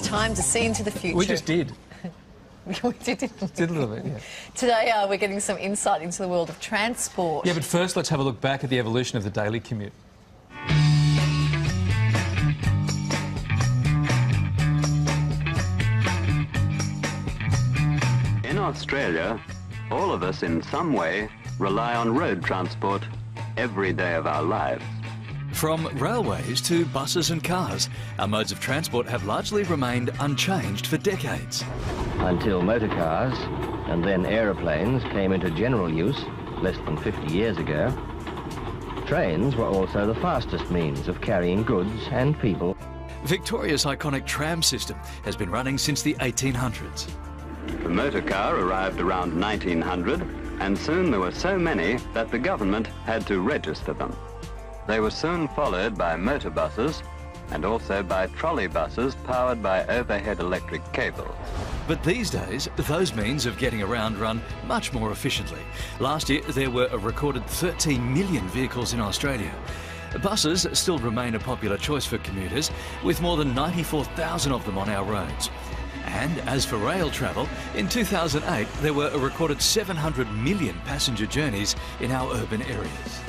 time to see into the future. We just did. We did Did a little bit, yeah. Today we're getting some insight into the world of transport. Yeah, but first let's have a look back at the evolution of the daily commute. In Australia, all of us in some way rely on road transport every day of our lives. From railways to buses and cars, our modes of transport have largely remained unchanged for decades. Until motor cars and then aeroplanes came into general use less than 50 years ago, trains were also the fastest means of carrying goods and people. Victoria's iconic tram system has been running since the 1800s. The motor car arrived around 1900, and soon there were so many that the government had to register them. They were soon followed by motor buses and also by trolley buses powered by overhead electric cables. But these days, those means of getting around run much more efficiently. Last year, there were a recorded 13 million vehicles in Australia. Buses still remain a popular choice for commuters, with more than 94,000 of them on our roads. And as for rail travel, in 2008, there were a recorded 700 million passenger journeys in our urban areas.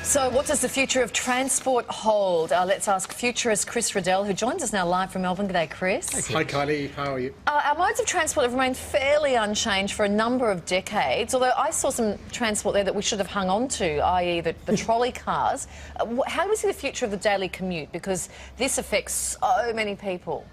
So what does the future of transport hold? Let's ask Futurist Chris Riddell, who joins us now live from Melbourne. G'day, Chris. Hi, Kylie. How are you? Our modes of transport have remained fairly unchanged for a number of decades, although I saw some transport there that we should have hung on to, i.e. the trolley cars. How do we see the future of the daily commute? Because this affects so many people.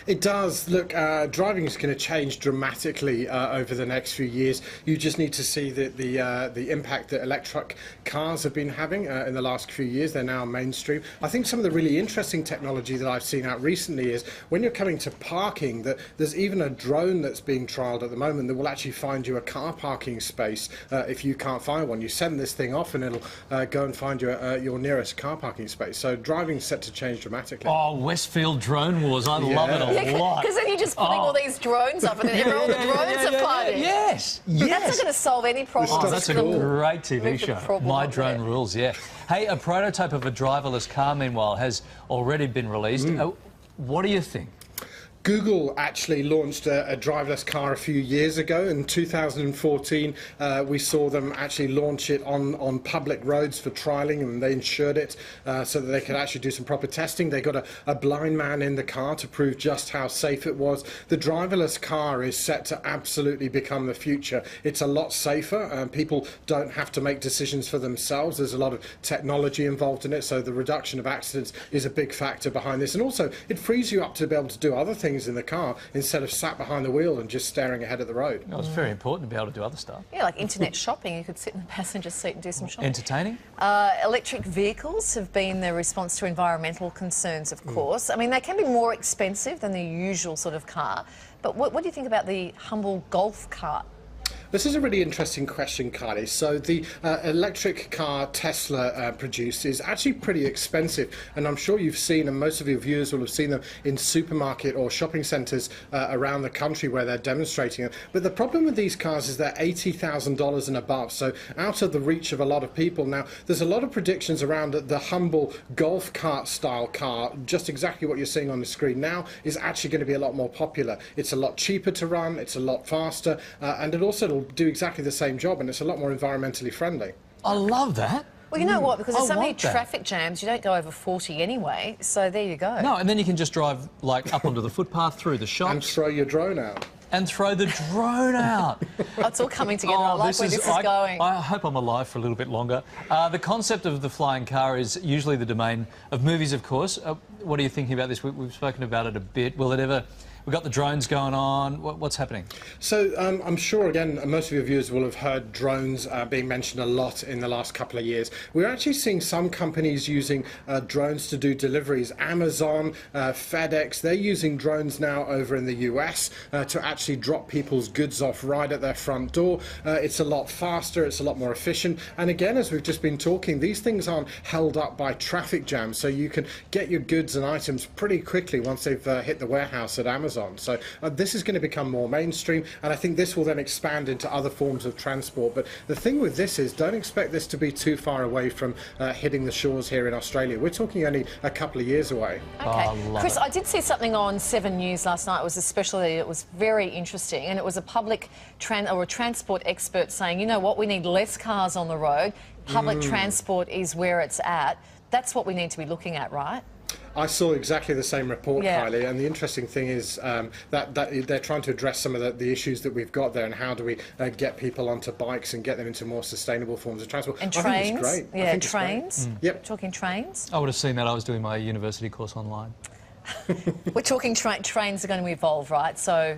It does. Look, driving is going to change dramatically over the next few years. You just need to see the impact that electric cars have been having in the last few years. They're now mainstream. I think some of the really interesting technology that I've seen out recently is when you're coming to parking, that there's even a drone that's being trialled at the moment that will actually find you a car parking space if you can't find one. You send this thing off and it'll go and find you your nearest car parking space. So driving's set to change dramatically. Oh, Westfield Drone Wars. I love it a lot. Because then you're just putting all these drones up and then all the drones are fighting. Yes, yes. That's not going to solve any problems. Oh, that's a great TV show. My Drone Rules, yeah. Hey, a prototype of a driverless car, meanwhile, has already been released. What do you think? Google actually launched a driverless car a few years ago. In 2014, we saw them actually launch it on public roads for trialling, and they insured it so that they could actually do some proper testing. They got a blind man in the car to prove just how safe it was. The driverless car is set to absolutely become the future. It's a lot safer. People don't have to make decisions for themselves. There's a lot of technology involved in it, so the reduction of accidents is a big factor behind this. And also, it frees you up to be able to do other things in the car instead of sat behind the wheel and just staring ahead at the road. Oh, it's very important to be able to do other stuff. Yeah, like internet shopping. You could sit in the passenger seat and do some shopping. Entertaining? Electric vehicles have been the response to environmental concerns, of course. I mean, they can be more expensive than the usual sort of car. But what do you think about the humble golf cart? This is a really interesting question, Kylie. So the electric car Tesla produced is actually pretty expensive, and I'm sure you've seen, and most of your viewers will have seen them in supermarket or shopping centres around the country where they're demonstrating them. But the problem with these cars is they're $80,000 and above, so out of the reach of a lot of people. Now, there's a lot of predictions around the humble golf cart style car, just exactly what you're seeing on the screen now, is actually going to be a lot more popular. It's a lot cheaper to run, it's a lot faster, and it also will do exactly the same job, and it's a lot more environmentally friendly. I love that. Well, you know what? Because there's so many traffic jams, you don't go over 40 anyway, so there you go. No, and then you can just drive, like, up onto the footpath, through the shops. And throw your drone out. And throw the drone out. Oh, it's all coming together. I like where this is going. I hope I'm alive for a little bit longer. The concept of the flying car is usually the domain of movies, of course. What are you thinking about this? We've spoken about it a bit. Will it ever... We've got the drones going on. What's happening? So I'm sure, again, most of your viewers will have heard drones being mentioned a lot in the last couple of years. We're actually seeing some companies using drones to do deliveries. Amazon, FedEx, they're using drones now over in the US to actually drop people's goods off right at their front door. It's a lot faster, it's a lot more efficient. And again, as we've just been talking, these things aren't held up by traffic jams, so you can get your goods and items pretty quickly once they've hit the warehouse at Amazon. cars on. So this is going to become more mainstream, and I think this will then expand into other forms of transport. But the thing with this is, don't expect this to be too far away from hitting the shores here in Australia. We're talking only a couple of years away. Okay. Chris, I did see something on 7 News last night. It was very interesting, and it was a public transport expert saying, you know what, we need less cars on the road. Public transport is where it's at. That's what we need to be looking at, right? I saw exactly the same report, Yeah. Kylie, and the interesting thing is that they're trying to address some of the issues that we've got there, and how do we get people onto bikes and get them into more sustainable forms of transport. And I trains. think it's great. I Yeah, think it's great. trains. Yep. Talking trains. I would have seen that. I was doing my university course online. We're talking trains are going to evolve, right? So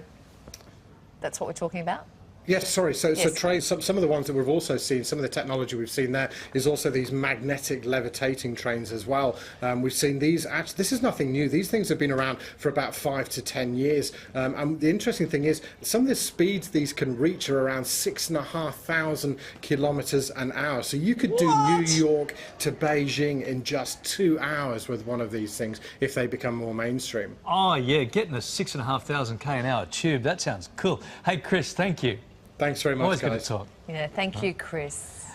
that's what we're talking about? Yes, sorry. So Yes. trains, some of the ones that we've also seen, some of the technology we've seen there is also these magnetic levitating trains as well. We've seen these. This is nothing new. These things have been around for about 5 to 10 years. And the interesting thing is, some of the speeds these can reach are around 6,500 kilometres an hour. So you could do New York to Beijing in just 2 hours with one of these things if they become more mainstream. Oh, yeah, getting a 6,500 k an hour tube. That sounds cool. Hey, Chris, thank you. Thanks very much, Always guys. good to talk. Yeah, thank you, Chris.